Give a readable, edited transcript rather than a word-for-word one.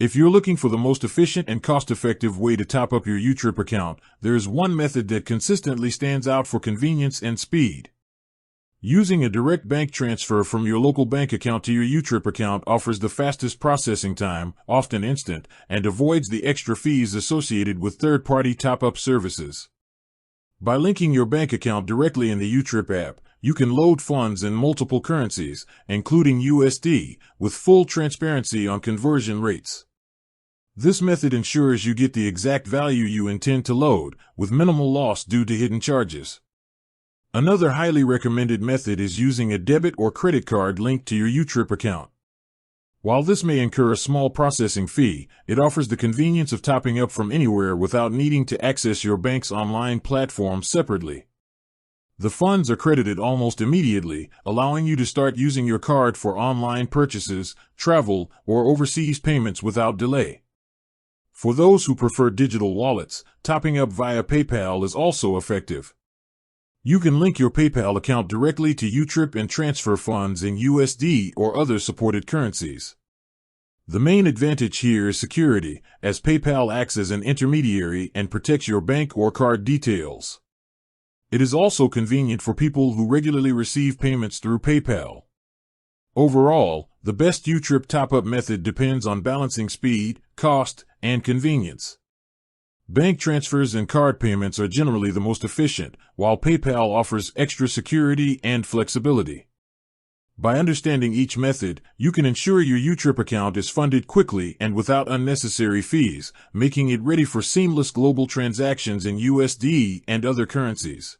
If you're looking for the most efficient and cost-effective way to top up your YouTrip account, there is one method that consistently stands out for convenience and speed. Using a direct bank transfer from your local bank account to your YouTrip account offers the fastest processing time, often instant, and avoids the extra fees associated with third-party top-up services. By linking your bank account directly in the YouTrip app, you can load funds in multiple currencies, including USD, with full transparency on conversion rates. This method ensures you get the exact value you intend to load, with minimal loss due to hidden charges. Another highly recommended method is using a debit or credit card linked to your YouTrip account. While this may incur a small processing fee, it offers the convenience of topping up from anywhere without needing to access your bank's online platform separately. The funds are credited almost immediately, allowing you to start using your card for online purchases, travel, or overseas payments without delay. For those who prefer digital wallets, topping up via PayPal is also effective. You can link your PayPal account directly to YouTrip and transfer funds in USD or other supported currencies. The main advantage here is security, as PayPal acts as an intermediary and protects your bank or card details. It is also convenient for people who regularly receive payments through PayPal. Overall, the best YouTrip top-up method depends on balancing speed, cost, and convenience. Bank transfers and card payments are generally the most efficient, while PayPal offers extra security and flexibility. By understanding each method, you can ensure your YouTrip account is funded quickly and without unnecessary fees, making it ready for seamless global transactions in USD and other currencies.